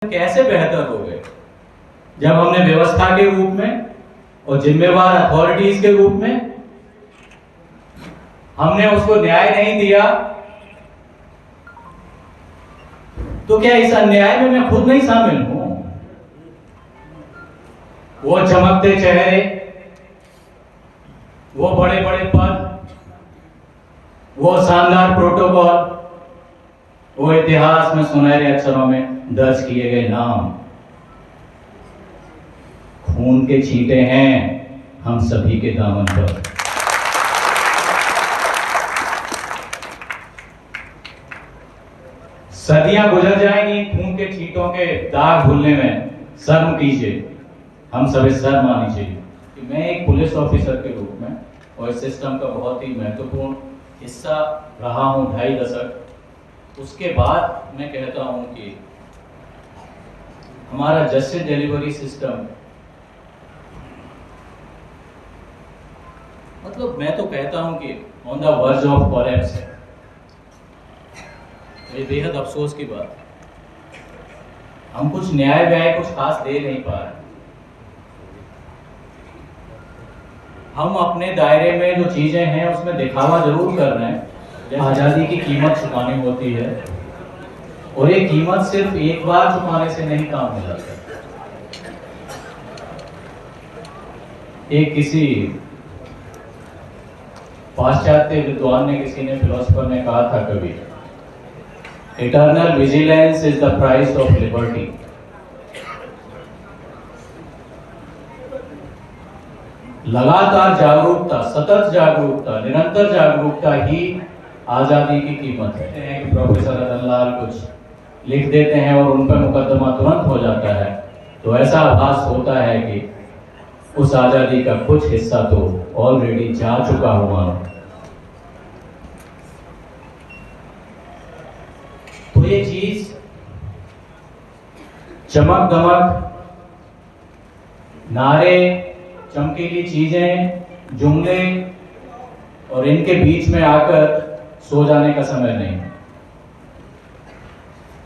कैसे बेहतर हो गए जब हमने व्यवस्था के रूप में और जिम्मेवार अथॉरिटीज के रूप में हमने उसको न्याय नहीं दिया। तो क्या इस अन्याय में मैं खुद नहीं शामिल हूं? वो चमकते चेहरे, वो बड़े बड़े पद, वो शानदार प्रोटोकॉल, वो इतिहास में सुनहरे अक्षरों में दर्ज किए गए नाम, खून के छींटे हैं हम सभी के दामन पर। सदियां गुजर जाएंगी खून के छींटों के दाग धुलने में। शर्म कीजिए, हम सभी शर्म आनी चाहिए कि मैं एक पुलिस ऑफिसर के रूप में और इस सिस्टम का बहुत ही महत्वपूर्ण हिस्सा रहा हूं 2.5 दशक। उसके बाद मैं कहता हूं कि हमारा जस्टिस डिलीवरी सिस्टम, मतलब मैं तो कहता हूं कि on the verge of collapse है। ये बेहद अफसोस की बात है। हम कुछ न्याय व्याय कुछ खास दे नहीं पा रहे। हम अपने दायरे में जो चीजें हैं उसमें दिखावा जरूर कर रहे हैं। आजादी की कीमत चुकानी होती है और ये कीमत सिर्फ एक बार चुकाने से नहीं काम हो जाता। एक किसी पाश्चात्य विद्वान ने, किसी ने, फिलोसोफर ने कहा था कभी, eternal vigilance is the price of liberty. लगातार जागरूकता, सतत जागरूकता, निरंतर जागरूकता ही आजादी की कीमत है। प्रोफेसर रतनलाल कुछ लिख देते हैं और उन पर मुकदमा तुरंत हो जाता है, तो ऐसा आभास होता है कि उस आजादी का कुछ हिस्सा तो ऑलरेडी जा चुका हुआ। तो ये चीज चमक दमक, नारे, चमकीली चीजें, जुमले और इनके बीच में आकर सो जाने का समय नहीं।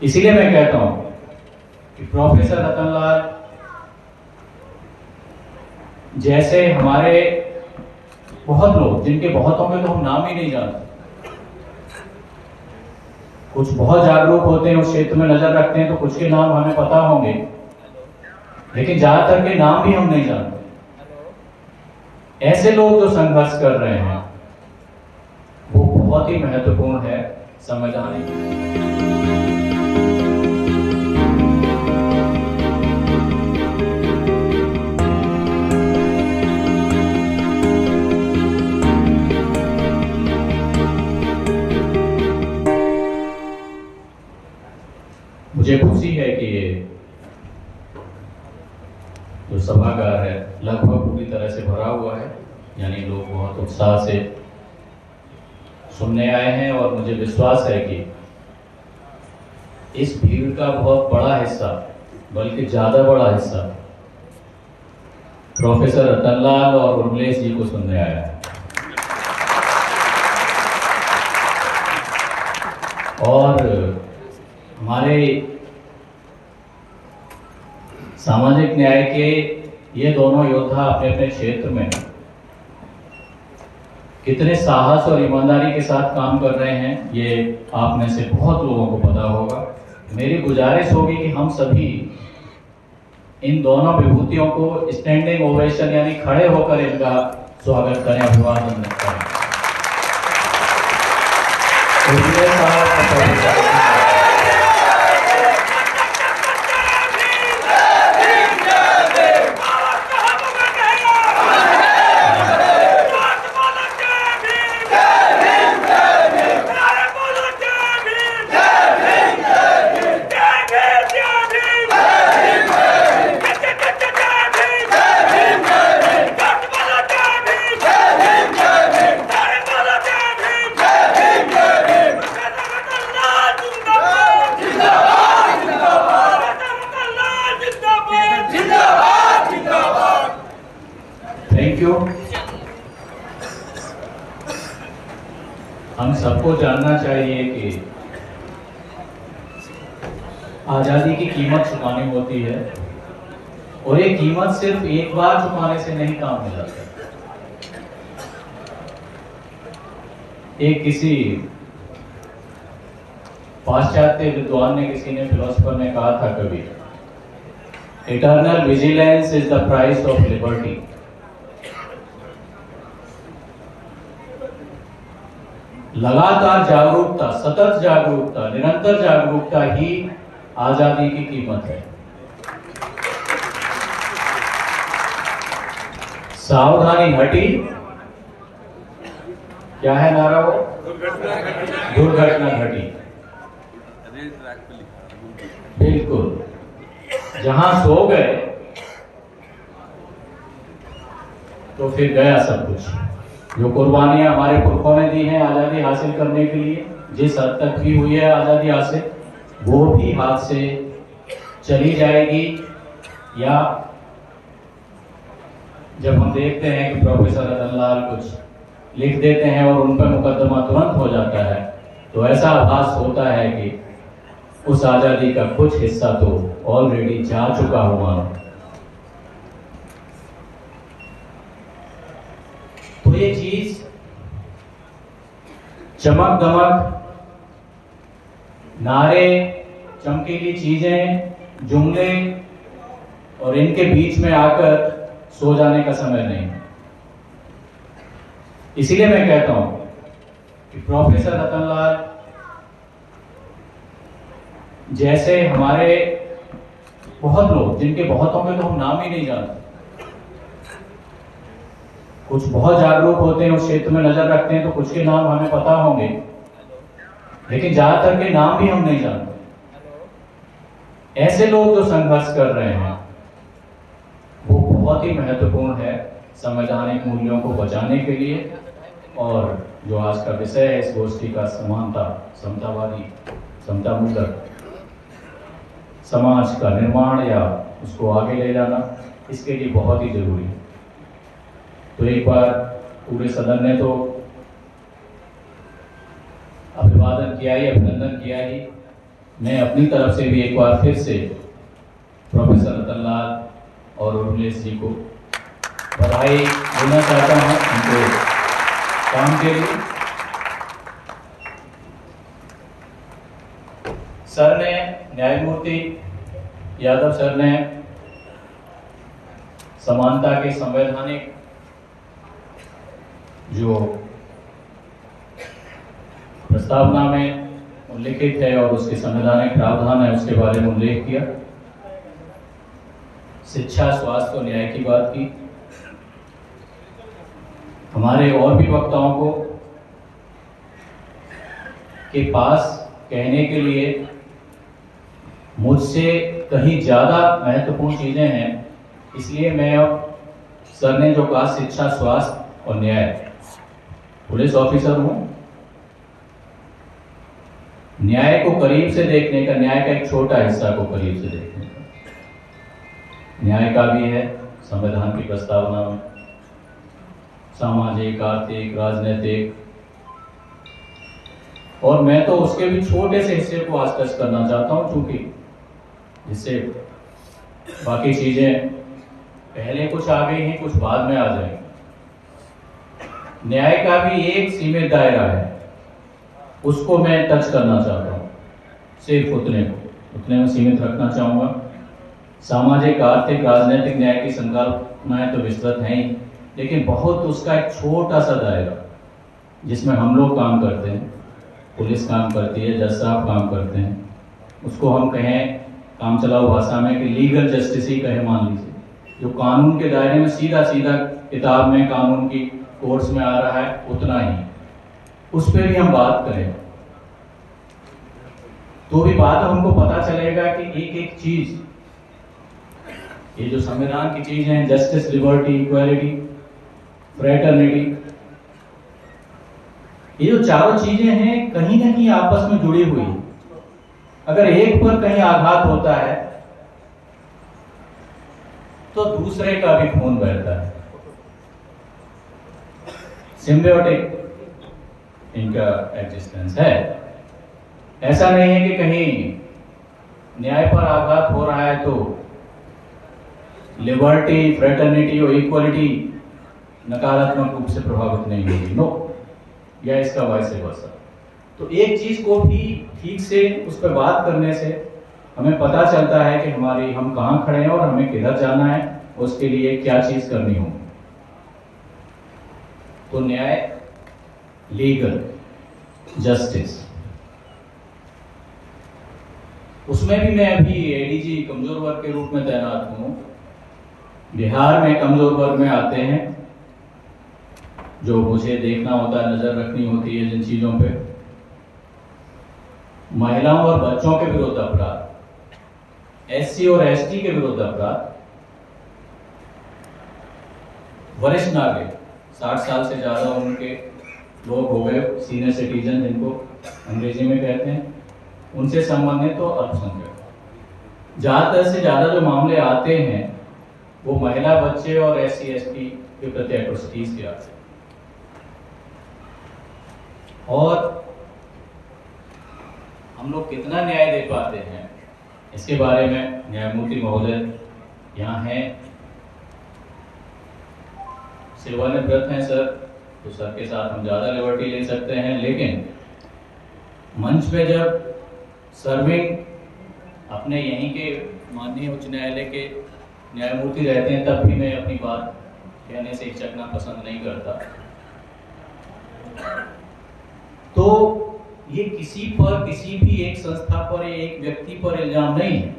इसीलिए मैं कहता हूं कि प्रोफेसर रतनलाल जैसे हमारे बहुत लोग, जिनके बहुतों के तो हम नाम ही नहीं जानते, कुछ बहुत जागरूक होते हैं, उस क्षेत्र में नजर रखते हैं, तो कुछ के नाम हमें पता होंगे, लेकिन ज्यादातर के नाम भी हम नहीं जानते। ऐसे लोग जो संघर्ष कर रहे हैं वो बहुत ही महत्वपूर्ण है संवैधानिक। मुझे खुशी है कि ये जो सभागार है लगभग पूरी तरह से भरा हुआ है, यानी लोग बहुत उत्साह से सुनने आए हैं और मुझे विश्वास है कि इस भीड़ का बहुत बड़ा हिस्सा, बल्कि ज्यादा बड़ा हिस्सा, प्रोफेसर रतनलाल और उर्मिलेश जी को सुनने आया है। और हमारे सामाजिक न्याय के ये दोनों योद्धा अपने अपने क्षेत्र में कितने साहस और ईमानदारी के साथ काम कर रहे हैं, ये आप में से बहुत लोगों को पता होगा। मेरी गुजारिश होगी कि हम सभी इन दोनों विभूतियों को स्टैंडिंग ओवेशन यानी खड़े होकर इनका स्वागत करें, अभिवादन करें। Thank you. हम सबको जानना चाहिए कि आज़ादी की कीमत चुकानी होती है और ये कीमत सिर्फ एक बार चुकाने से नहीं काम में जाता। एक किसी पाश्चात्य विद्वान ने, किसी ने, फिलोसफर ने कहा था कभी, eternal vigilance is the price of liberty. लगातार जागरूकता, सतत जागरूकता, निरंतर जागरूकता ही आजादी की कीमत है। सावधानी हटी, क्या है नारा वो? दुर्घटना घटी। बिल्कुल, जहां सो गए तो फिर गया सब कुछ। जो कुर्बानियां हमारे पुरखों ने दी हैं आजादी हासिल करने के लिए, जिस हद तक भी हुई है आजादी हासिल, वो भी हाथ से चली जाएगी। या जब हम देखते हैं कि प्रोफेसर रतन लाल कुछ लिख देते हैं और उन पर मुकदमा तुरंत हो जाता है, तो ऐसा आभास होता है कि उस आजादी का कुछ हिस्सा तो ऑलरेडी जा चुका हुआ। तो ये चीज चमक दमक, नारे, चमकीली चीजें, जुमले और इनके बीच में आकर सो जाने का समय नहीं। इसीलिए मैं कहता हूं कि प्रोफेसर रतन लाल जैसे हमारे बहुत लोग, जिनके बहुतों के तो हम नाम ही नहीं जानते, कुछ बहुत जागरूक होते हैं, उस क्षेत्र में नजर रखते हैं, तो कुछ के नाम हमें पता होंगे, लेकिन ज्यादातर के नाम भी हम नहीं जानते। ऐसे लोग जो संघर्ष कर रहे हैं वो बहुत ही महत्वपूर्ण है संवैधानिक मूल्यों को बचाने के लिए। और जो आज का विषय है इस गोष्ठी का, समानता, समतावादी, समतामूलक समाज का निर्माण या उसको आगे ले जाना, इसके लिए बहुत ही जरूरी है। तो एक बार पूरे सदन ने तो अभिवादन किया ही, अभिनंदन किया ही, मैं अपनी तरफ से भी एक बार फिर से प्रोफेसर रतन लाल और उर्मिलेश जी को बधाई देना चाहता हूं उनके काम के लिए। सर ने, न्यायमूर्ति यादव सर ने समानता के संवैधानिक जो प्रस्तावना में उल्लेखित है और उसके संवैधानिक प्रावधान है उसके बारे में उल्लेख किया। शिक्षा, स्वास्थ्य और न्याय की बात की। हमारे और भी वक्ताओं को के पास कहने के लिए मुझसे कहीं ज्यादा महत्वपूर्ण चीजें हैं, इसलिए मैं अब सर ने जो कहा शिक्षा, स्वास्थ्य और न्याय, पुलिस ऑफिसर हूं, न्याय को करीब से देखने का, न्याय का एक छोटा हिस्सा को करीब से देखने का, न्याय का भी है संविधान की प्रस्तावना में, सामाजिक, आर्थिक, राजनीतिक, और मैं तो उसके भी छोटे से हिस्से को आज टच करना चाहता हूं, चूंकि जिससे बाकी चीजें पहले कुछ आ गई हैं, कुछ बाद में आ जाएंगी। न्याय का भी एक सीमित दायरा है, उसको मैं टच करना चाहता हूं, सिर्फ उतने में सीमित रखना चाहूंगा। सामाजिक, आर्थिक, राजनीतिक न्याय की संकल्पनाएं तो विस्तृत हैं ही, लेकिन बहुत उसका एक छोटा सा दायरा जिसमें हम लोग काम करते हैं, पुलिस काम करती है, जज साहब काम करते हैं, उसको हम कहें काम चलाओ भाषा में कि लीगल जस्टिस ही कहें, मान लीजिए, जो कानून के दायरे में सीधा सीधा किताब में कानून की कोर्स में आ रहा है, उतना ही, उस पर भी हम बात करें तो भी बात हमको पता चलेगा कि एक एक चीज, ये जो संविधान की चीज है, जस्टिस, लिबर्टी, इक्वालिटी, फ्रेटर्निटी, ये जो चारों चीजें हैं कहीं ना कहीं आपस में जुड़ी हुई है। अगर एक पर कहीं आघात होता है तो दूसरे का भी खून बहता है। सिम्बियोटिक इनका एग्जिस्टेंस है। ऐसा नहीं है कि कहीं न्याय पर आघात हो रहा है तो लिबर्टी, फ्रेटर्निटी और इक्वलिटी नकारात्मक रूप से प्रभावित नहीं होगी, नो, या इसका वाइस वर्सा। तो एक चीज को भी ठीक से उस पर बात करने से हमें पता चलता है कि हम कहाँ खड़े हैं और हमें किधर जाना है, उसके लिए क्या चीज करनी होगी। तो न्याय, लीगल जस्टिस, उसमें भी मैं अभी एडीजी कमजोर वर्ग के रूप में तैनात हूं। बिहार में कमजोर वर्ग में आते हैं जो मुझे देखना होता है, नजर रखनी होती है जिन चीजों पे, महिलाओं और बच्चों के विरुद्ध अपराध, एससी और एसटी के विरुद्ध अपराध, वरिष्ठ नागरिक 60 साल से ज्यादा उम्र के लोग हो गए, सीनियर सिटीजन जिनको अंग्रेजी में कहते हैं, उनसे संबंधित तो अल्पसंख्यक। ज्यादा से ज्यादा जो मामले आते हैं वो महिला, बच्चे और एससी एसटी के प्रति एट्रोसिटीज के आते हैं। और हम लोग कितना न्याय दे पाते हैं इसके बारे में न्यायमूर्ति महोदय यहाँ हैं, सेवानिवृत्त हैं सर, तो सर के साथ हम ज़्यादा लिबर्टी ले सकते हैं, लेकिन मंच पे जब सर्विंग अपने यहीं के माननीय उच्च न्यायालय के न्यायमूर्ति रहते हैं तब भी मैं अपनी बात कहने से हिचकना पसंद नहीं करता। तो ये किसी भी एक संस्था पर, एक व्यक्ति पर इल्जाम नहीं है,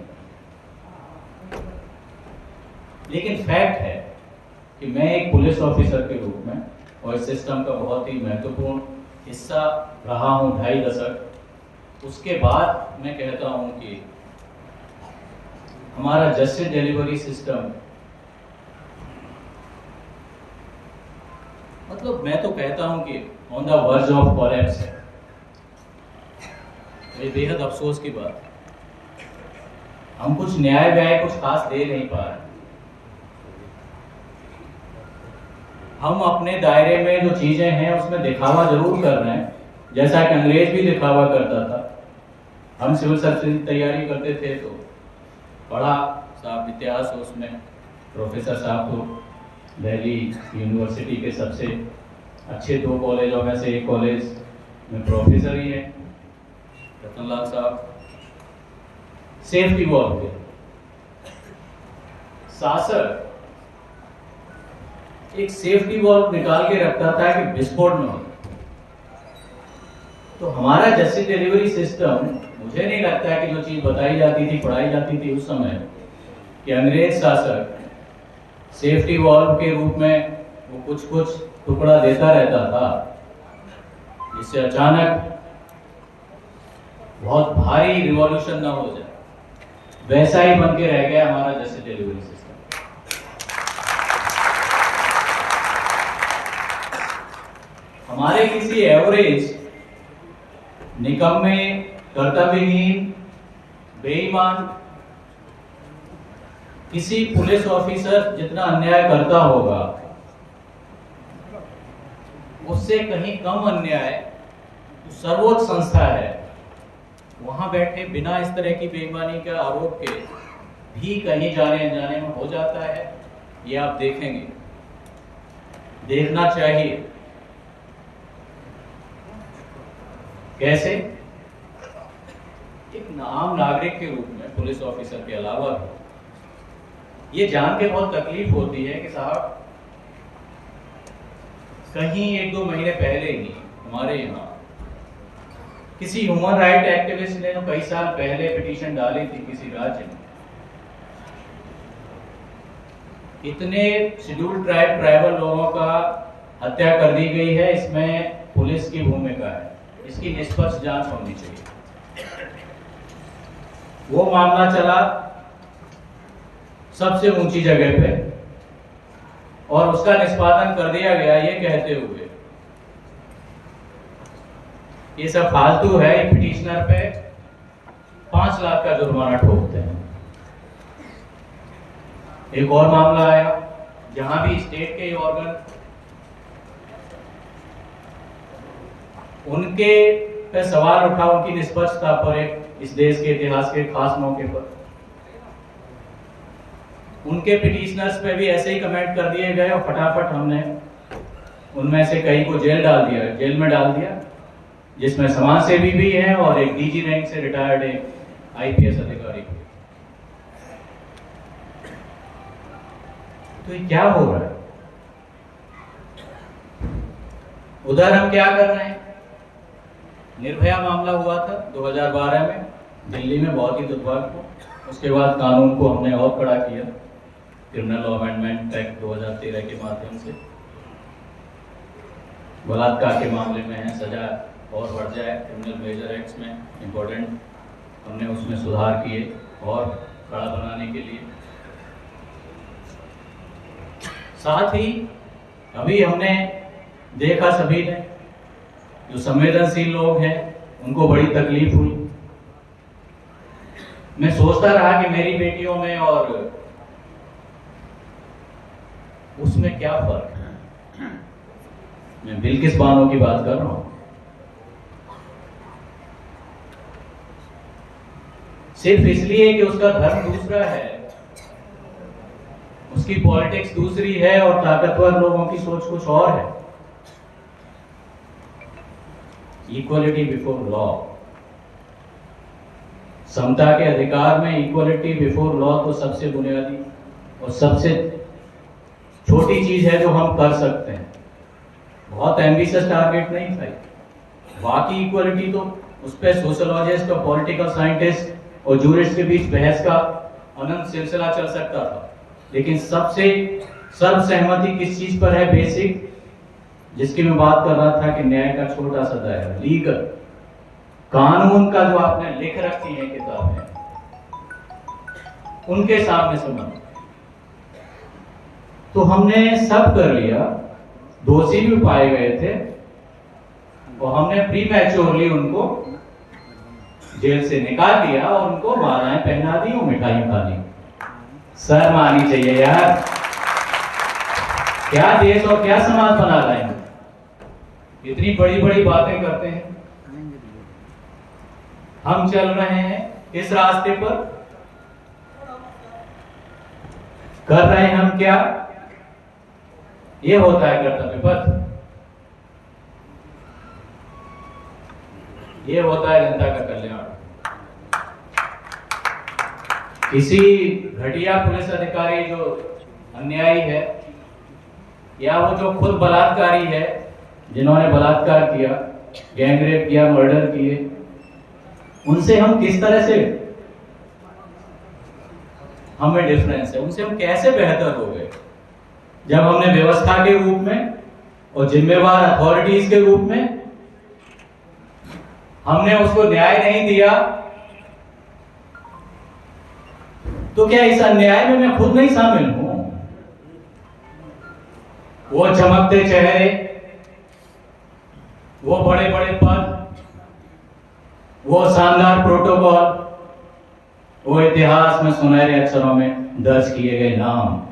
लेकिन फैक्ट है कि मैं एक पुलिस ऑफिसर के रूप में और इस सिस्टम का बहुत ही महत्वपूर्ण हिस्सा रहा हूं 2.5 दशक। उसके बाद मैं कहता हूं कि हमारा जस्टिस डिलीवरी सिस्टम, मतलब मैं तो कहता हूं कि on the verge of collapse है। ये बेहद अफसोस की बात है, हम कुछ न्याय व्याय कुछ खास दे नहीं पा रहे। हम अपने दायरे में जो चीजें हैं उसमें दिखावा जरूर कर रहे हैं, जैसा कि अंग्रेज भी दिखावा करता था। हम सिविल सर्विस की तैयारी करते थे तो पढ़ा साहब इतिहास, उसमें प्रोफेसर साहब तो दिल्ली यूनिवर्सिटी के सबसे अच्छे 2 कॉलेजों में से एक कॉलेज में प्रोफेसर ही है, रतनलाल साहब। सेफ्टी वॉल्व के शासक एक सेफ्टी वॉल्व निकाल के रखता था कि विस्फोट न हो। तो हमारा जस्टिस डिलीवरी सिस्टम, मुझे नहीं लगता है कि जो चीज बताई जाती थी, पढ़ाई जाती थी उस समय, कि अंग्रेज शासक सेफ्टी वॉल्व के रूप में वो कुछ टुकड़ा देता रहता था जिससे अचानक बहुत भारी रिवॉल्यूशन ना हो जाए, वैसा ही बन के रह गया हमारा जस्टिस डिलीवरी सिस्टम। हमारे किसी एवरेज निकम्मे, कर्तव्यहीन, बेईमान किसी पुलिस ऑफिसर जितना अन्याय करता होगा, उससे कहीं कम अन्याय सर्वोच्च संस्था है, वहां बैठे बिना इस तरह की बेईमानी के आरोप के भी कहीं जाने अनजाने में हो जाता है। ये आप देखेंगे, देखना चाहिए। कैसे? एक आम नागरिक के रूप में पुलिस ऑफिसर के अलावा भी ये जान के बहुत तकलीफ होती है कि साहब कहीं 1-2 महीने पहले ही हमारे यहाँ किसी ह्यूमन राइट एक्टिविस्ट ने कई साल पहले पिटीशन डाली थी किसी राज्य में, इतने शेड्यूल्ड ट्राइबल लोगों का हत्या कर दी गई है, इसमें पुलिस की भूमिका है, इसकी निष्पक्ष जांच होनी चाहिए। वो मामला चला सबसे ऊंची जगह पे और उसका निष्पादन कर दिया गया ये कहते हुए ये सब फालतू है, ये पिटिशनर पे 5 लाख का जुर्माना ठोकते हैं। एक और मामला आया जहां भी स्टेट के ऑर्गन उनके पे सवाल उठा, उनकी निष्पक्षता पर एक इस देश के इतिहास के खास मौके पर। उनके पिटिशनर्स पे भी ऐसे ही कमेंट कर दिए गए और फटाफट हमने उनमें से कई को जेल में डाल दिया, जिसमें समाज सेवी भी है और एक डीजी रैंक से रिटायर्ड एक आईपीएस अधिकारी भी। तो ये क्या हो रहा है? उधर हम क्या कर रहे हैं? निर्भया मामला हुआ था 2012 में दिल्ली में, बहुत ही दुर्भाग्यपूर्ण। उसके बाद कानून को हमने और कड़ा किया, क्रिमिनल लॉ अमेंडमेंट एक्ट 2013 के माध्यम से। बलात्कार के मामले में है सजा और बढ़ जाए, क्रिमिनल मेजर एक्ट्स में इम्पोर्टेंट हमने उसमें सुधार किए और कड़ा बनाने के लिए। साथ ही अभी हमने देखा, सभी ने, जो संवेदनशील लोग हैं उनको बड़ी तकलीफ हुई। मैं सोचता रहा कि मेरी बेटियों में और उसमें क्या फर्क है। मैं बिल्किस बानो की बात कर रहा हूं। सिर्फ इसलिए कि उसका धर्म दूसरा है, उसकी पॉलिटिक्स दूसरी है और ताकतवर लोगों की सोच कुछ और है। इक्वलिटी बिफोर लॉ, समता के अधिकार में इक्वलिटी बिफोर लॉ तो सबसे बुनियादी और सबसे छोटी चीज है जो हम कर सकते हैं। बहुत एम्बिशियस टारगेट नहीं था। बाकी इक्वलिटी तो उस पर सोशोलॉजिस्ट और पॉलिटिकल साइंटिस्ट और जूरिस्ट के बीच बहस का अनंत सिलसिला चल सकता था, लेकिन सबसे सर्वसहमति किस चीज पर है? बेसिक, जिसकी मैं बात कर रहा था कि न्याय का छोटा सा दायरा, लीगल, कानून का जो आपने लिख रखी है किताबें, उनके सामने समझ। तो हमने सब कर लिया, दोषी भी पाए गए थे और हमने प्रीमैच्योरली उनको जेल से निकाल दिया और उनको मालाएं पहना दी और मिठाई खा दी। शर्म आनी चाहिए यार। क्या देश और क्या समाज बना रहे हैं? इतनी बड़ी बड़ी बातें करते हैं। हम चल रहे हैं इस रास्ते पर, कर रहे हैं हम क्या? ये होता है कर्तव्य पथ, ये होता है जनता का कल्याण। किसी घटिया पुलिस अधिकारी जो अन्यायी है, या वो जो खुद बलात्कारी है, जिन्होंने बलात्कार किया, गैंगरेप किया, मर्डर किए, उनसे हम किस तरह से, हमें डिफरेंस है, उनसे हम कैसे बेहतर हो गए जब हमने व्यवस्था के रूप में और जिम्मेवार अथॉरिटीज के रूप में हमने उसको न्याय नहीं दिया। तो क्या इस अन्याय में मैं खुद नहीं शामिल हूं? वो चमकते चेहरे, वो बड़े बड़े पद, वो शानदार प्रोटोकॉल, वो इतिहास में सुनहरे अक्षरों में दर्ज किए गए नाम,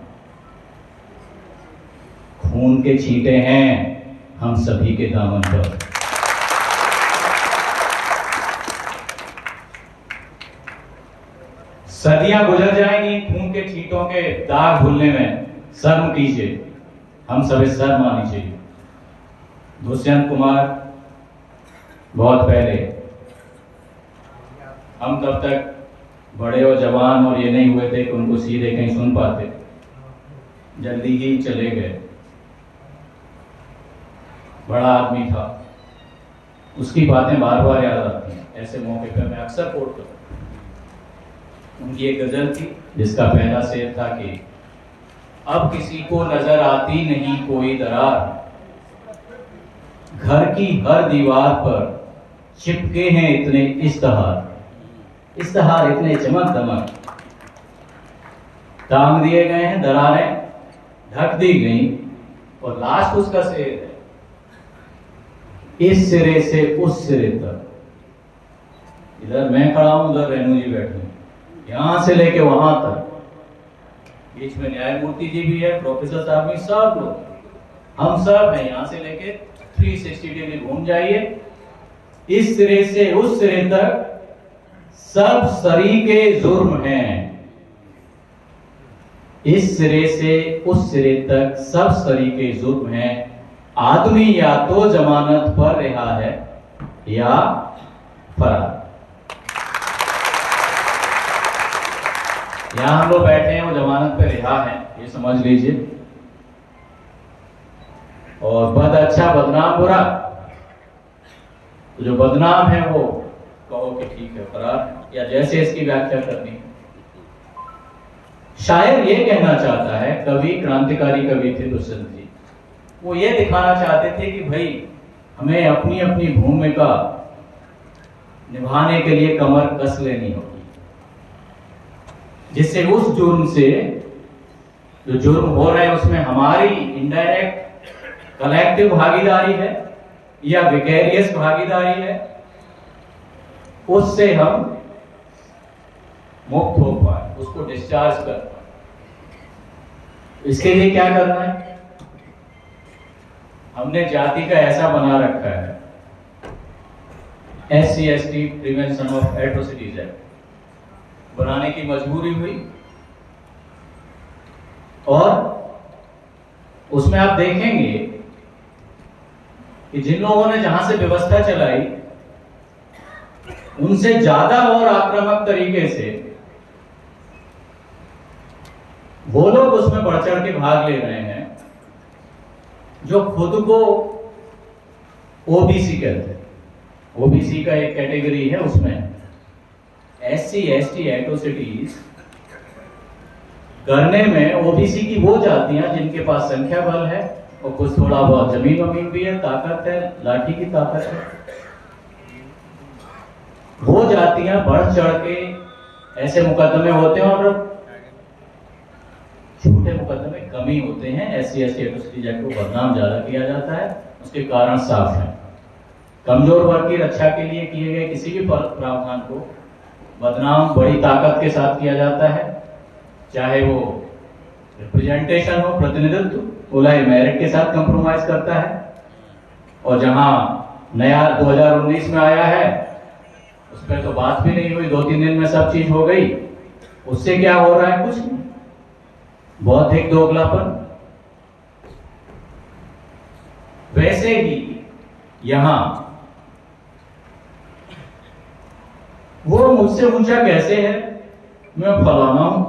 खून के छींटे हैं हम सभी के दामन पर। सदियां गुजर जाएंगी खून के छींटों के दाग धुलने में, शर्म कीजिए, हम सभी शर्म आनी चाहिए। दुष्यंत कुमार, बहुत पहले, हम तब तक बड़े और जवान और ये नहीं हुए थे कि उनको सीधे कहीं सुन पाते, जल्दी ही चले गए। बड़ा आदमी था, उसकी बातें बार बार याद आती हैं। ऐसे मौके पर मैं अक्सर कोट करता हूं। उनकी एक गजल थी जिसका पहला शेर था कि अब किसी को नजर आती नहीं कोई दरार, घर की हर दीवार पर चिपके हैं इतने इश्तहार, इश्तहार इतने चमक दमक, टांग दिए गए हैं, दरारें ढक दी गई। और लास्ट उसका शेर है, इस सिरे से उस सिरे तक, इधर मैं खड़ा हूं, उधर रेणु जी बैठे हैं, यहां से लेके वहां तक, बीच में न्यायमूर्ति जी भी है, प्रोफेसर साहब भी, सब लोग, हम सब हैं। यहां से लेके 360 डिग्री घूम जाइए, इस सिरे से उस सिरे तक सब सरीके जुर्म हैं, इस सिरे से उस सिरे तक सब सरीके जुर्म हैं। आदमी या तो जमानत पर रिहा है या फरार। यहां हम लोग बैठे हैं, वो जमानत पर रिहा है, ये समझ लीजिए। और बद अच्छा बदनाम बुरा, तो जो बदनाम है वो कहो कि ठीक है फरार, या जैसे इसकी व्याख्या करनी है। शायर ये कहना चाहता है, कवि क्रांतिकारी कवि थे दुष्यंत जी, वो ये दिखाना चाहते थे कि भाई हमें अपनी अपनी भूमिका निभाने के लिए कमर कस लेनी होगी, जिससे उस जुर्म से जो जुर्म हो रहा है उसमें हमारी इनडायरेक्ट कलेक्टिव भागीदारी है या विकेरियस भागीदारी है, उससे हम मुक्त हो पाए, उसको डिस्चार्ज कर पाए। इसके लिए क्या करना है? हमने जाति का ऐसा बना रखा है, SC/ST prevention of atrocities act बनाने की मजबूरी हुई, और उसमें आप देखेंगे कि जिन लोगों ने जहां से व्यवस्था चलाई उनसे ज्यादा और आक्रामक तरीके से वो लोग उसमें बढ़ चढ़ के भाग ले रहे हैं जो खुद को ओबीसी कहते हैं। ओबीसी का एक कैटेगरी है, उसमें SC/ST एट्रोसिटीज करने में ओबीसी की वो जातियां जिनके पास संख्या बल है और कुछ थोड़ा बहुत जमीन वमीन भी है, ताकत है, लाठी की ताकत है, वो जातियां बढ़ चढ़ के ऐसे मुकदमे होते हैं, और छोटे मुकदमे कम ही होते हैं। SC/ST एट्रोसिटीज एक्ट को बदनाम ज्यादा किया जाता है, उसके कारण साफ है। कमजोर वर्ग की रक्षा के लिए किए गए किसी भी प्रावधान को बदनाम बड़ी ताकत के साथ किया जाता है, चाहे वो रिप्रेजेंटेशन हो, प्रतिनिधित्व, बोला मेरिट के साथ कंप्रोमाइज करता है। और जहां नया 2019 में आया है उस पर तो बात भी नहीं हुई, 2-3 दिन में सब चीज हो गई। उससे क्या हो रहा है? कुछ नहीं, बौद्धिक दोगलापन। वैसे ही यहां वो मुझसे ऊंचा कैसे है, मैं फलाना हूं,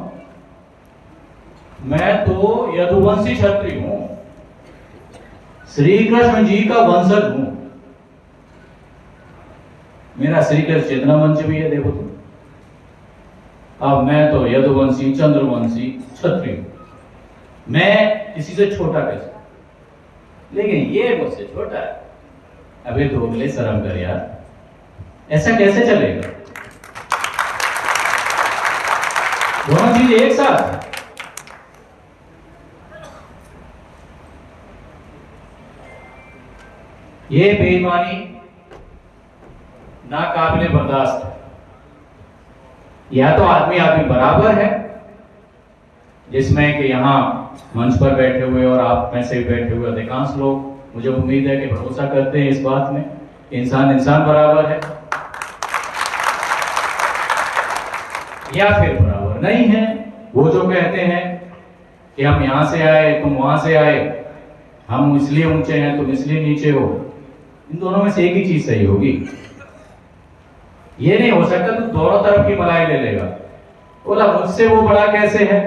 मैं तो यदुवंशी क्षत्रिय हूं, श्री कृष्ण जी का वंशज हूं, मेरा श्री कृष्ण चेतना मंच भी है, देखो तुम। अब मैं तो यदुवंशी चंद्रवंशी क्षत्रिय, मैं किसी से छोटा कैसे? लेकिन ये मुझसे छोटा है। अबे दोगले, शर्म कर यार, ऐसा कैसे चलेगा? दोनों चीज एक साथ। ये बेईमानी नाकाबिले बर्दाश्त है। या तो आदमी बराबर है, जिसमें कि यहां मंच पर बैठे हुए और आप में से बैठे हुए अधिकांश लोग, मुझे उम्मीद है कि भरोसा करते हैं इस बात में, इंसान इंसान बराबर है, या फिर बराबर नहीं है। वो जो कहते हैं कि हम यहां से आए, तुम वहां से आए, हम इसलिए ऊंचे हैं, तुम इसलिए नीचे हो, इन दोनों में से एक ही चीज सही होगी। ये नहीं हो सकता तू दोनों तरफ की मलाई ले लेगा। बोला मुझसे वो बड़ा कैसे है,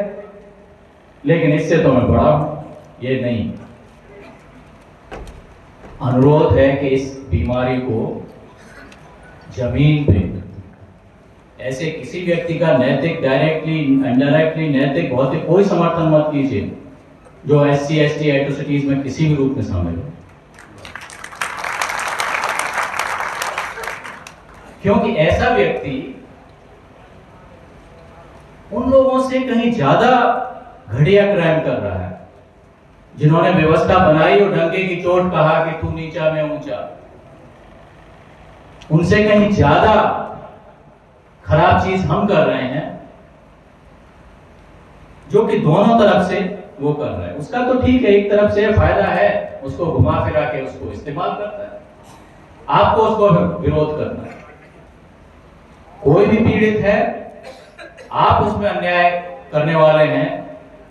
लेकिन इससे तो मैं बड़ा हूं, ये नहीं। अनुरोध है कि इस बीमारी को जमीन पे ऐसे किसी व्यक्ति का नैतिक, डायरेक्टली, इनडायरेक्टली, नैतिक, भौतिक कोई समर्थन मत कीजिए जो SC/ST एट्रोसिटीज में किसी भी रूप में शामिल हो, क्योंकि ऐसा व्यक्ति उन लोगों से कहीं ज्यादा घटिया क्राइम कर रहा है जिन्होंने व्यवस्था बनाई और डंके की चोट कहा कि तू नीचा मैं ऊंचा। उनसे कहीं ज्यादा खराब चीज हम कर रहे हैं, जो कि दोनों तरफ से वो कर रहा है। उसका तो ठीक है, एक तरफ से फायदा है, उसको घुमा फिरा के उसको इस्तेमाल करता है, आपको उसको विरोध करना है। कोई भी पीड़ित है, आप उसमें अन्याय करने वाले हैं,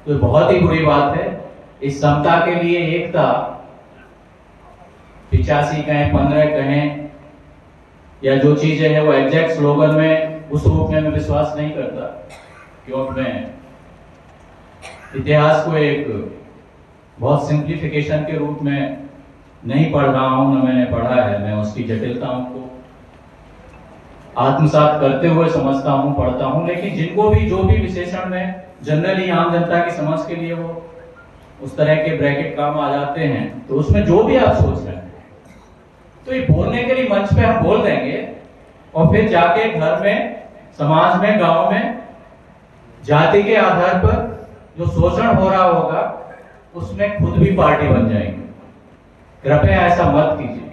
तो बहुत ही बुरी बात है। इस समता के लिए एकता 85 कहें, 15 कहें, या जो चीजें हैं वो एग्जैक्ट स्लोगन में उस रूप में मैं विश्वास नहीं करता, क्योंकि मैं इतिहास को एक बहुत सिंप्लीफिकेशन के रूप में नहीं पढ़ रहा हूं, न मैंने पढ़ा है। मैं उसकी जटिलताओं को आत्मसात करते हुए समझता हूं, पढ़ता हूं, लेकिन जिनको भी जो भी विशेषण में जनरली आम जनता की समझ के लिए वो उस तरह के ब्रैकेट काम आ जाते हैं, तो उसमें जो भी आप सोच रहे हैं, तो ये बोलने के लिए मंच पे हम बोल देंगे और फिर जाके घर में, समाज में, गांव में जाति के आधार पर जो शोषण हो रहा होगा उसमें खुद भी पार्टी बन जाएंगे। कृपया ऐसा मत कीजिए।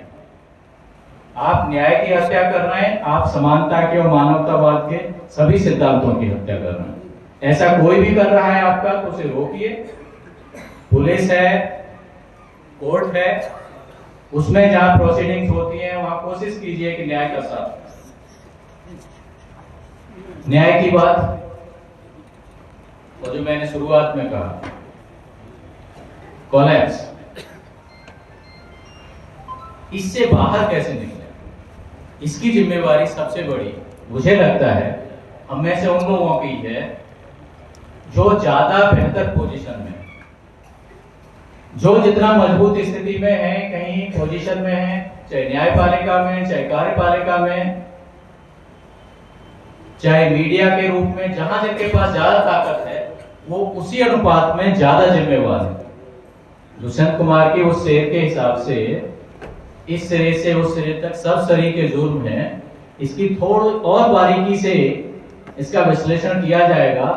आप न्याय की हत्या कर रहे हैं, आप समानता के और मानवतावाद के सभी सिद्धांतों की हत्या कर रहे हैं। ऐसा कोई भी कर रहा है आपका तो उसे रोकिए। पुलिस है, कोर्ट है, उसमें जहां प्रोसीडिंग्स होती हैं वहां कोशिश कीजिए कि न्याय का साथ। न्याय की बात, और जो मैंने शुरुआत में कहा, कोलैप्स, इससे बाहर कैसे निकले, इसकी जिम्मेवारी सबसे बड़ी मुझे लगता है हम में से उन लोगों की है जो ज्यादा बेहतर पोजीशन में, जो जितना मजबूत स्थिति में है, कहीं पोजीशन में है, चाहे न्यायपालिका में, चाहे कार्यपालिका में, चाहे मीडिया के रूप में, जहां जिनके पास ज्यादा ताकत है वो उसी अनुपात में ज्यादा जिम्मेवार है। दुष्यंत कुमार की उस शेर के हिसाब से इस सिरे से उस सिरे तक सब सरी के जुर्म हैं। इसकी थोड़ी और बारीकी से इसका विश्लेषण किया जाएगा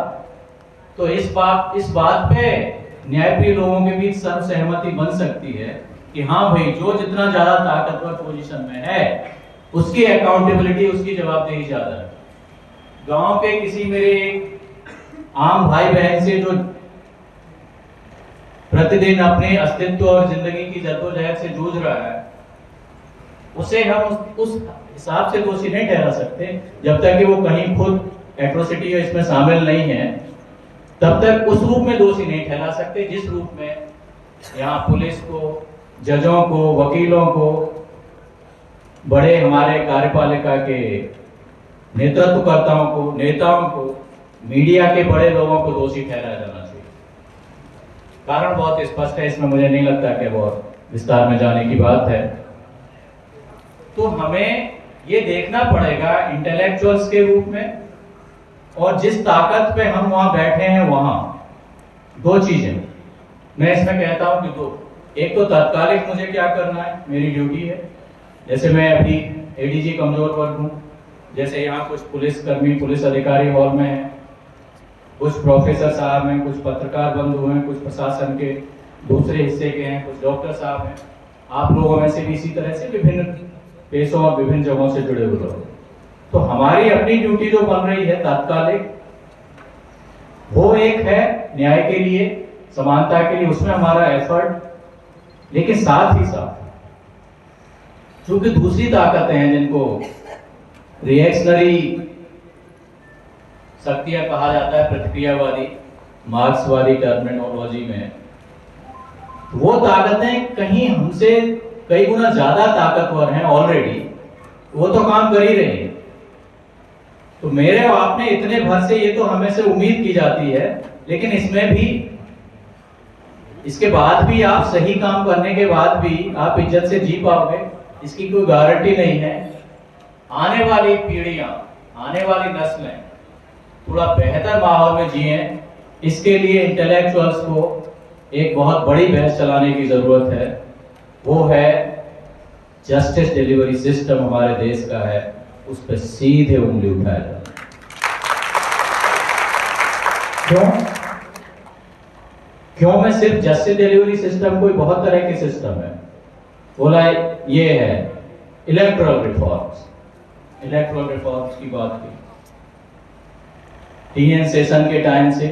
तो इस बात पे न्यायप्रिय लोगों के बीच सर्वसहमति बन सकती है कि हाँ भाई, जो जितना ज्यादा ताकतवर पोजीशन में है उसकी अकाउंटेबिलिटी, उसकी जवाबदेही ज्यादा है। गांव के किसी मेरे आम भाई बहन से जो प्रतिदिन अपने अस्तित्व और जिंदगी की जद्दोजहद से जूझ रहा है, उसे हम उस हिसाब से दोषी नहीं ठहरा सकते जब तक कि वो कहीं खुद एट्रोसिटी इसमें शामिल नहीं है, तब तक उस रूप में दोषी नहीं ठहरा सकते जिस रूप में यहाँ पुलिस को, जजों को, वकीलों को, बड़े हमारे कार्यपालिका के नेतृत्वकर्ताओं को, नेताओं को, मीडिया के बड़े लोगों को दोषी ठहराया जाना चाहिए। कारण बहुत स्पष्ट है, इसमें मुझे नहीं लगता कि बहुत विस्तार में जाने की बात है। तो हमें ये देखना पड़ेगा इंटेलेक्चुअल्स के रूप में, और जिस ताकत पे हम वहां बैठे हैं वहां दो चीजें मैं इसमें कहता हूं कि दो, एक तो तात्कालिक मुझे क्या करना है, मेरी ड्यूटी है। जैसे मैं अभी एडीजी कमजोर वर्ग हूं, जैसे यहाँ कुछ पुलिसकर्मी, पुलिस अधिकारी हॉल में हैं, कुछ प्रोफेसर साहब हैं, कुछ पत्रकार बंधु हैं, कुछ प्रशासन के दूसरे हिस्से के हैं, कुछ डॉक्टर साहब हैं, आप लोगों में से भी इसी तरह से विभिन्न पेशों और विभिन्न जगहों से जुड़े हुए लोग। तो हमारी अपनी ड्यूटी जो बन रही है तात्कालिक, वो एक है न्याय के लिए, समानता के लिए, उसमें हमारा एफर्ट, लेकिन साथ ही साथ चूंकि दूसरी ताकतें हैं जिनको रिएक्शनरी शक्तियां कहा जाता है, प्रतिक्रियावादी मार्क्सवादी टर्मिनोलॉजी में, वो ताकतें कहीं हमसे कई गुना ज्यादा ताकतवर हैं ऑलरेडी, वो तो काम कर ही रही है। तो मेरे और आपने इतने भर से ये तो हमें से उम्मीद की जाती है, लेकिन इसमें भी, इसके बाद भी आप सही काम करने के बाद भी आप इज्जत से जी पाओगे, इसकी कोई गारंटी नहीं है। आने वाली पीढ़ियां, आने वाली नस्लें थोड़ा बेहतर माहौल में जिए, इसके लिए इंटेलेक्चुअल्स को एक बहुत बड़ी बहस चलाने की जरूरत है। वो है जस्टिस डिलीवरी सिस्टम हमारे देश का है, उस पर सीधे उंगली उठाया जाए। क्यों मैं सिर्फ जस्टिस डिलीवरी सिस्टम, कोई बहुत तरह के सिस्टम है बोला, ये है इलेक्टोरल रिफॉर्म्स, इलेक्टोरल रिफॉर्म्स की बात की टीएन सेशन के टाइम से।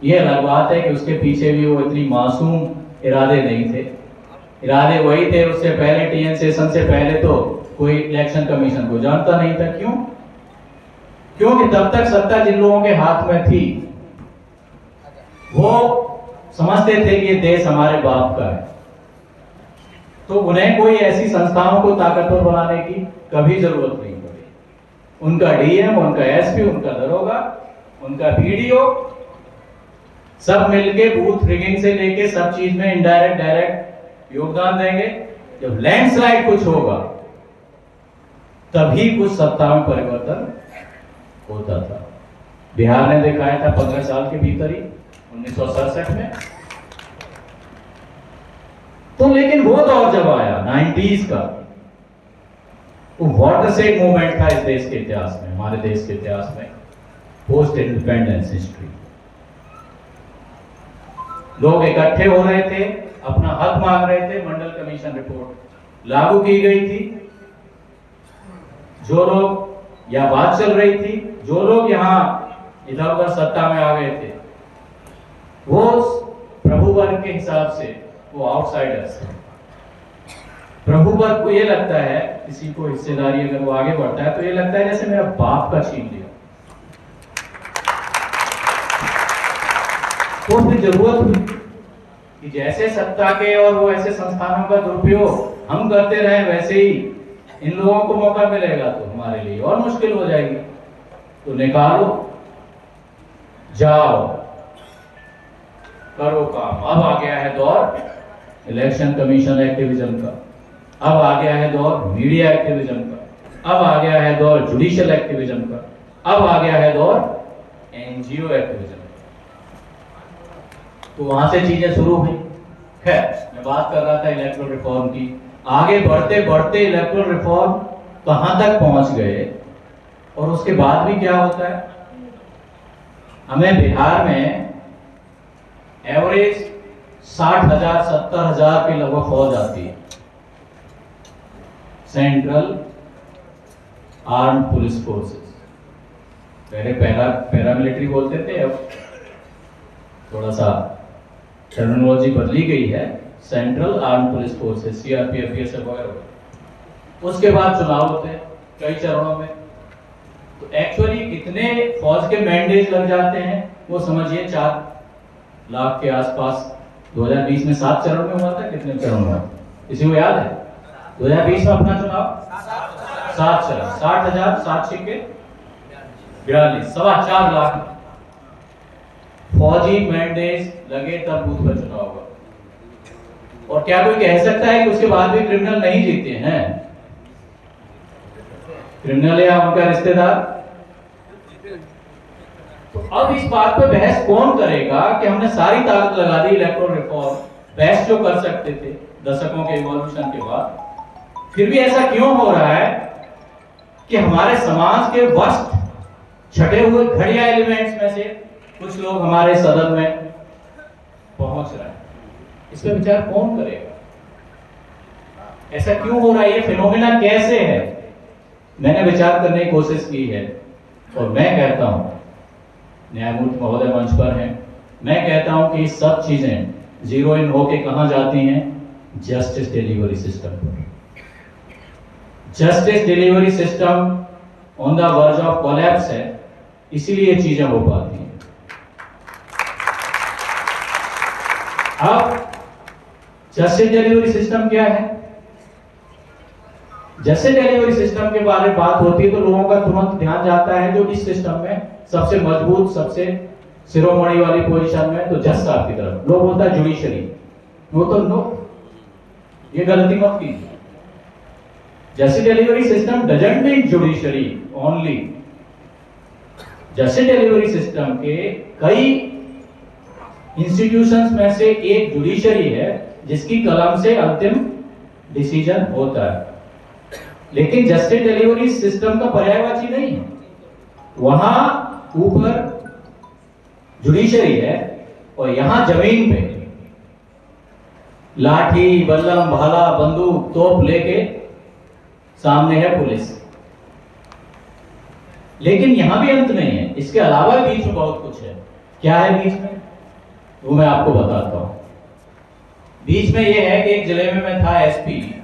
ये अलग बात है कि उसके पीछे भी वो इतनी मासूम इरादे नहीं थे, इरादे वही थे उससे पहले, टीएन सेशन से पहले तो कोई इलेक्शन कमीशन को जानता नहीं था। क्यों? क्योंकि तब तक सत्ता जिन लोगों के हाथ में थी वो समझते थे कि ये देश हमारे बाप का है, तो उन्हें कोई ऐसी संस्थाओं को ताकतवर बनाने की कभी जरूरत नहीं पड़ी। उनका डीएम, उनका एसपी, उनका दरोगा, उनका बीडीओ सब मिलके बूथ रिगिंग से लेके सब चीज में इनडायरेक्ट डायरेक्ट योगदान देंगे। जब लैंडस्लाइड कुछ होगा तभी कुछ सत्ता में परिवर्तन होता था। बिहार ने दिखाया था 15 साल के भीतर ही 1967 में। तो लेकिन वो दौर जब आया 90s का, वो वाटरसेड मूवमेंट था इस देश के इतिहास में, हमारे देश के इतिहास में, पोस्ट इंडिपेंडेंस हिस्ट्री। लोग इकट्ठे हो रहे थे, अपना हक मांग रहे थे। मंडल कमीशन रिपोर्ट लागू की गई थी। जो लोग, या बात चल रही थी, जो लोग यहां इधर उधर सत्ता में आ गए थे वो प्रभु वर्ग के हिसाब से वो आउटसाइडर्स हैं। प्रभु वर्ग को ये लगता है, किसी को हिस्सेदारी अगर वो आगे बढ़ता है तो ये लगता है जैसे मेरा बाप का छीन लिया। तो फिर जरूरत हुई कि जैसे सत्ता के और वो ऐसे संस्थानों का दुरुपयोग हम करते रहे, वैसे ही इन लोगों को मौका मिलेगा तो हमारे लिए और मुश्किल हो जाएगी। तो निकालो, जाओ, करो काम। अब आ गया है दौर इलेक्शन कमीशन एक्टिविज्म का, अब आ गया है दौर मीडिया एक्टिविज्म का, अब आ गया है दौर जुडिशियल एक्टिविज्म का, अब आ गया है दौर एनजीओ एक्टिविज्म। तो वहां से चीजें शुरू हुई। खैर, मैं बात कर रहा था इलेक्टोरल रिफॉर्म की। आगे बढ़ते बढ़ते इलेक्टोरल रिफॉर्म कहां तक पहुंच गए और उसके बाद भी क्या होता है। हमें बिहार में एवरेज 60,000 70,000 के लगभग फौज आती है, सेंट्रल आर्म पुलिस फोर्सेस। पहले पैरामिलिट्री बोलते थे, अब थोड़ा सा टर्मिनोलॉजी बदली गई है, central arm police forces, CRPF, BSF वगैरह। उसके बाद चुनाव होते हैं कई चरणों में। तो एक्चुअली कितने फौज के मैंडेज लग जाते हैं वो समझिए 4 लाख के आसपास। 2020 में 7 चरण में हुआ था, कितने चरण हुआ किसी को याद है? 2020 में अपना चुनाव 7 चरण, 60,000 7 के 42, 4.25 लाख फौजी मैंडेज लगे तब बूथ पर चुनाव होगा। और क्या कोई कह सकता है कि उसके बाद भी क्रिमिनल नहीं जीते हैं? क्रिमिनल या उनका रिश्तेदार। तो अब इस बात पे बहस कौन करेगा कि हमने सारी ताकत लगा दी इलेक्टोरल रिफॉर्म, बहस जो कर सकते थे दशकों के इवोल्यूशन के बाद, फिर भी ऐसा क्यों हो रहा है कि हमारे समाज के वर्स्ट छटे हुए घड़िया एलिमेंट्स में से कुछ लोग हमारे सदन में पहुंच रहे हैं? इस पर विचार कौन करेगा? ऐसा क्यों हो रहा है? ये फिनोमिना कैसे है? मैंने विचार करने की कोशिश की है और मैं कहता हूं, न्यायमूर्ति महोदय मंच पर हैं, मैं कहता हूं कि सब चीजें जीरो इन होके कहां जाती हैं? जस्टिस डिलीवरी सिस्टम पर। Justice delivery system on the verge of collapse है, इसीलिए चीजें हो पाती हैं। अब जस्टिस डिलीवरी सिस्टम क्या है? जस्टिस डिलीवरी सिस्टम के बारे में बात होती है तो लोगों का तुरंत ध्यान जाता है जो इस सिस्टम में सबसे मजबूत, सबसे शिरोमणि वाली पोजीशन में, तो जज साहब की तरफ। लोग बोलता है जुडिशरी, वो तो नो, ये गलती मत कीजिए। Justice delivery system doesn't mean judiciary only. Justice delivery system के कई इंस्टीट्यूशंस में से एक जुडिशरी है जिसकी कलम से अंतिम डिसीजन होता है। लेकिन जस्टिस डिलीवरी सिस्टम का पर्यायवाची नहीं है। वहां ऊपर जुडिशरी है और यहां जमीन पे लाठी, बल्लम, भाला, बंदूक, तोप लेके सामने है पुलिस। लेकिन यहां भी अंत नहीं है, इसके अलावा बीच में बहुत कुछ है। क्या है बीच में? वो मैं आपको बताता हूं। बीच में ये है कि एक जिले में मैं था एसपी,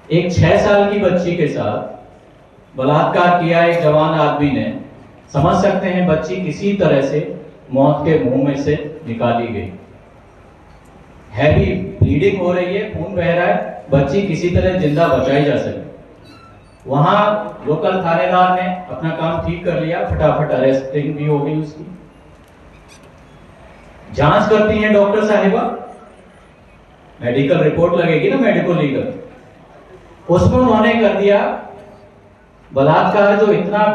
एक 6 साल की बच्ची के साथ बलात्कार किया एक जवान आदमी ने, समझ सकते हैं बच्ची किसी तरह से मौत के मुंह में से निकाली गई, हैवी ब्लीडिंग हो रही है, खून बह रहा है, बच्ची किसी तरह जिंदा बचाई जा सके। वहां लोकल थानेदार ने अपना काम ठीक कर लिया, फटाफट अरेस्टिंग भी हो गई उसकी। जांच करती है डॉक्टर साहिबा, मेडिकल रिपोर्ट लगेगी ना, मेडिकल लीगल, उसमें उन्होंने कर दिया बलात्कार जो इतना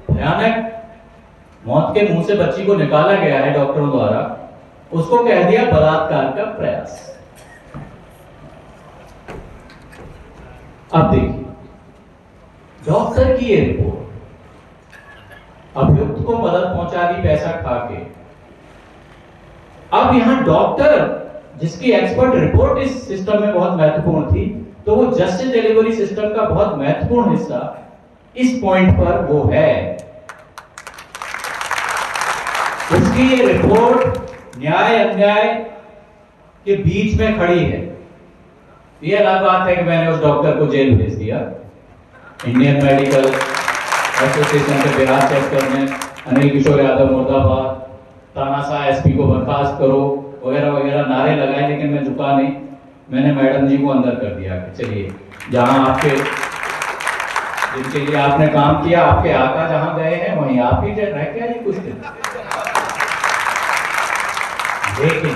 भयानक मौत के मुंह से बच्ची को निकाला गया है डॉक्टरों द्वारा, उसको कह दिया बलात्कार का प्रयास। अब देखिए डॉक्टर की ये रिपोर्ट, अभियुक्त को मदद पहुंचा दी पैसा खा के। अब यहां डॉक्टर जिसकी एक्सपर्ट रिपोर्ट इस सिस्टम में बहुत महत्वपूर्ण थी, तो वो जस्टिस डिलीवरी सिस्टम का बहुत महत्वपूर्ण हिस्सा इस पॉइंट पर वो है। उसकी ये रिपोर्ट न्याय अन्याय के बीच में खड़ी है। ये अलग बात है कि मैंने उस डॉक्टर को जेल भेज दिया, इंडियन मेडिकल एसोसिएशन के बिहार चैप्टर में अनिल किशोर यादव मुर्दाबाद, तानाशाह एसपी को बर्खास्त करो वगैरह वगैरह नारे लगाए, लेकिन मैं झुका नहीं। मैंने मैडम जी को अंदर कर दिया कि चलिए, जहां आपके जिनके लिए आपने काम किया, आपके आका जहां गए हैं वहीं आप ही रह के आइए कुछ दिन। लेकिन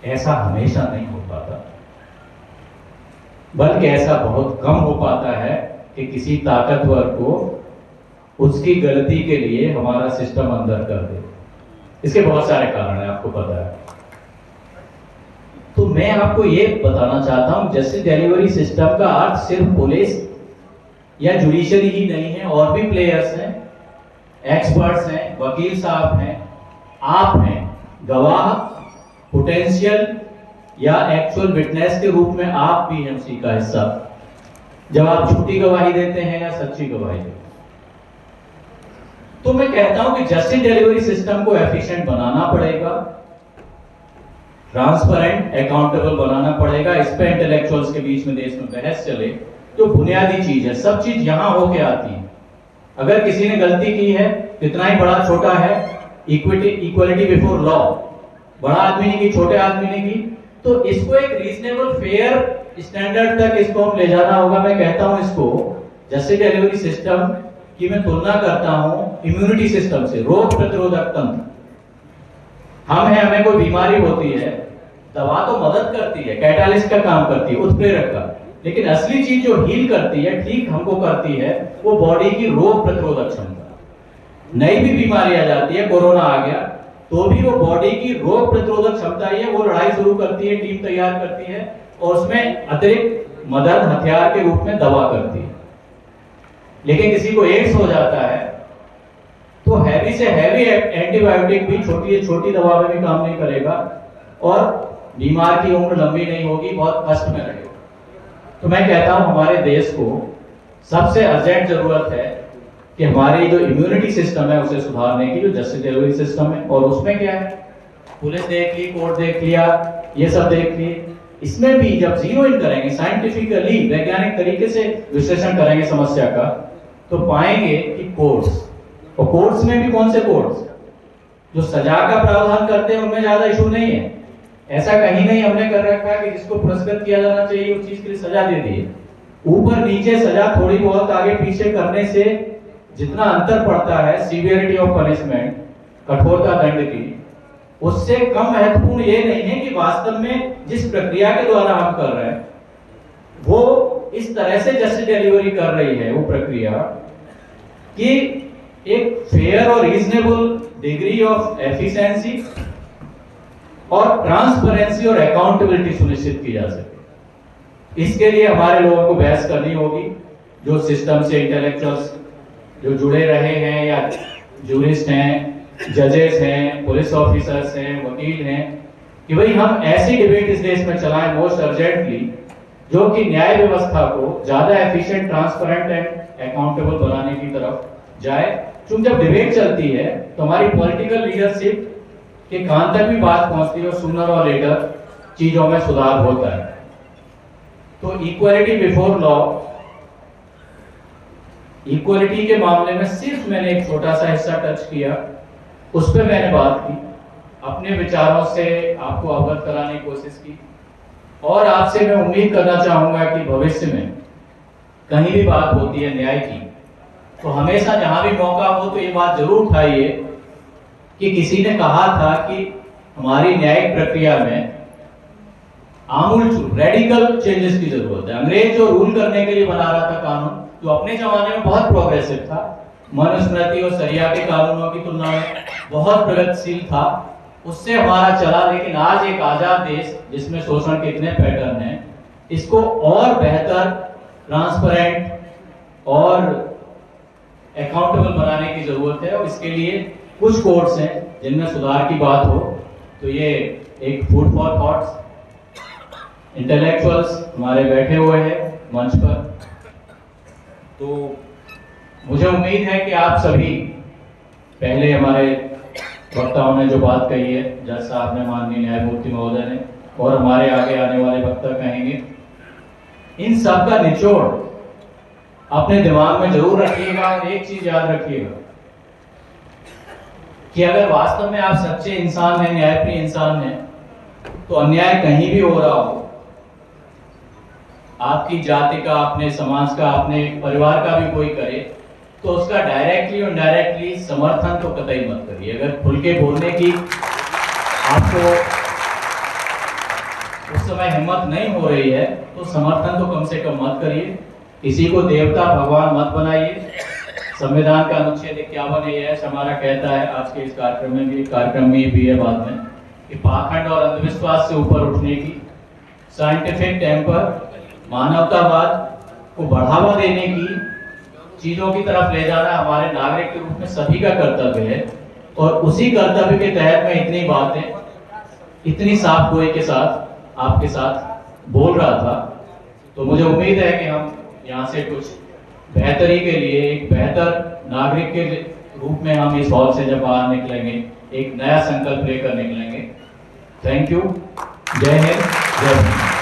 ऐसा हमेशा नहीं हो पाता, बल्कि ऐसा बहुत कम हो पाता है कि किसी ताकतवर को उसकी गलती के लिए हमारा सिस्टम अंदर कर दे। इसके बहुत सारे कारण हैं, आपको पता है। तो मैं आपको ये बताना चाहता हूं, जस्टिस डिलीवरी सिस्टम का अर्थ सिर्फ पुलिस या जुडिशरी ही नहीं है, और भी प्लेयर्स हैं, एक्सपर्ट्स हैं, वकील साहब हैं, आप हैं, गवाह, पोटेंशियल या एक्चुअल विटनेस के रूप में आप भी हैं उसी का हिस्सा, जब आप झूठी गवाही देते हैं या सच्ची गवाही देते हैं। तो मैं कहता हूं कि जस्टिस डिलीवरी सिस्टम को एफिशिएंट बनाना पड़ेगा, ट्रांसपेरेंट, अकाउंटेबल बनाना पड़ेगा। इस पे इंटेलेक्चुअल्स के बीच में देश में बहस चले, जो बुनियादी चीज है, सब चीज यहां होके आती है। अगर किसी ने गलती की है, कितना ही बड़ा छोटा है, इक्वलिटी बिफोर लॉ, बड़ा आदमी ने की, छोटे आदमी ने की, तो इसको एक रीजनेबल फेयर स्टैंडर्ड तक इसको हम ले जाना होगा। मैं कहता हूं इसको जस्टिस डिलीवरी सिस्टम की मैं तुलना करता हूं इम्यूनिटी सिस्टम से, रोग प्रतिरोधक तंत्र। हम हैं, हमें कोई बीमारी होती है, दवा तो मदद करती है, कैटालिस्ट का काम करती है, उत्प्रेरक का, लेकिन असली चीज जो हील करती है, ठीक हमको करती है, वो बॉडी की रोग प्रतिरोधक क्षमता। नई भी बीमारी आ जाती है, कोरोना आ गया, तो भी वो बॉडी की रोग प्रतिरोधक क्षमता ही है, वो लड़ाई शुरू करती है, टीम तैयार करती है, और उसमें अतिरिक्त मदद हथियार के रूप में दवा करती है। लेकिन किसी को एड्स हो जाता है, तो हैवी से हैवी एंटीबायोटिक भी छोटी छोटी दवा में भी काम नहीं करेगा, और बीमार की उम्र लंबी नहीं होगी, बहुत कष्ट में रहेगा। तो मैं कहता हूं हमारे देश को सबसे अर्जेंट जरूरत है कि हमारी जो इम्यूनिटी सिस्टम है उसे सुधारने की, जो जस्टिस डिलीवरी सिस्टम है। और उसमें क्या है, पुलिस देख ली, कोर्ट देख लिया, ये सब देख लिए, इसमें भी जब जीरो इन करेंगे, साइंटिफिकली वैज्ञानिक तरीके से विश्लेषण करेंगे समस्या का, तो पाएंगे कि कोर्ट्स, और कोर्ट्स में भी कौन से कोर्ट्स जो सजा का प्रावधान करते हैं उनमें ज्यादा इशू नहीं है। ऐसा कहीं नहीं हमने कर रखा है कि जिसको पुरस्कृत किया जाना चाहिए उस चीज के लिए सजा दे दी। ऊपर नीचे सजा थोड़ी बहुत आगे पीछे करने से जितना अंतर पड़ता है सीवियरिटी ऑफ पनिशमेंट, कठोरता दंड की, उससे कम महत्वपूर्ण ये नहीं है कि वास्तव में जिस प्रक्रिया के द्वारा हम कर रहे हैं वो इस तरह से जस्टिस डिलीवरी कर रही है वो प्रक्रिया कि एक फेयर और रीजनेबल डिग्री ऑफ एफिशिएंसी और ट्रांसपेरेंसी और अकाउंटेबिलिटी सुनिश्चित की जा सके। इसके लिए हमारे लोगों को बहस करनी होगी, जो सिस्टम से इंटेलेक्चुअल्स जो जुड़े रहे हैं, या जूरिस्ट हैं, जजेस हैं, पुलिस ऑफिसर्स हैं, वकील हैं, कि भाई हम ऐसी डिबेट इस देश में चलाएं मोस्ट अर्जेंटली, जो कि न्याय व्यवस्था को ज्यादा एफिशिएंट, ट्रांसपेरेंट एंड अकाउंटेबल बनाने की तरफ जाए। क्योंकि जब डिबेट चलती है तो हमारी पॉलिटिकल लीडरशिप के कान तक भी बात पहुंचती है, और सूनर और लेटर चीजों में सुधार होता है। तो इक्वालिटी बिफोर लॉ इक्वलिटी के मामले में सिर्फ मैंने एक छोटा सा हिस्सा टच किया, उस पर मैंने बात की, अपने विचारों से आपको अवगत कराने की कोशिश की। और आपसे मैं उम्मीद करना चाहूंगा कि भविष्य में कहीं भी बात होती है न्याय की, तो हमेशा जहां भी मौका हो तो ये बात जरूर उठाइए कि किसी ने कहा था कि हमारी न्यायिक प्रक्रिया में आमूल रेडिकल चेंजेस की जरूरत है। अंग्रेज जो रूल करने के लिए बना रहा था कानून, जो अपने जमाने में बहुत प्रोग्रेसिव था, मनुस्मृति और शरिया के कानूनों की तुलना में बहुत प्रगतिशील था, उससे हमारा चला। लेकिन आज एक आजाद देश जिसमें शोषण के इतने पैटर्न हैं, इसको और बेहतर, ट्रांसपेरेंट और अकाउंटेबल बनाने की जरूरत है। और इसके लिए कुछ कोड्स हैं जिनमें सुधार की बात हो, तो ये एक फूड फॉर थॉट्स। इंटेलेक्चुअल्स हमारे बैठे हुए हैं मंच पर, तो मुझे उम्मीद है कि आप सभी, पहले हमारे वक्ताओं ने जो बात कही है, जज साहब ने, माननीय न्यायमूर्ति महोदय ने, और हमारे आगे आने वाले वक्ता कहेंगे, इन सब का निचोड़ अपने दिमाग में जरूर रखिएगा। और एक चीज याद रखिएगा कि अगर वास्तव में आप सच्चे इंसान हैं, न्यायप्रिय इंसान हैं, तो अन्याय कहीं भी हो रहा हो, आपकी जाति का, अपने समाज का, अपने परिवार का भी कोई करे, तो उसका डायरेक्टली और इनडायरेक्टली समर्थन तो कतई मत करिए। अगर खुल के बोलने की आपको उस समय हिम्मत नहीं हो रही है, तो समर्थन तो कम से कम मत करिए। किसी को देवता भगवान मत बनाइए। संविधान का अनुच्छेद 51 हमारा कहता है, आज के इस कार्यक्रम में भी है बाद में, कि पाखंड और अंधविश्वास से ऊपर उठने की, साइंटिफिक टेम्पर, मानवतावाद को बढ़ावा देने की चीजों की तरफ ले जाना हमारे नागरिक के रूप में सभी का कर्तव्य है। और उसी कर्तव्य के तहत मैं इतनी बातें इतनी साफ गोई के साथ आपके साथ बोल रहा था। तो मुझे उम्मीद है कि हम यहाँ से कुछ बेहतरी के लिए, एक बेहतर नागरिक के रूप में हम इस हॉल से जब बाहर निकलेंगे, एक नया संकल्प लेकर निकलेंगे। Thank you. जय हिंद, जय हिंद।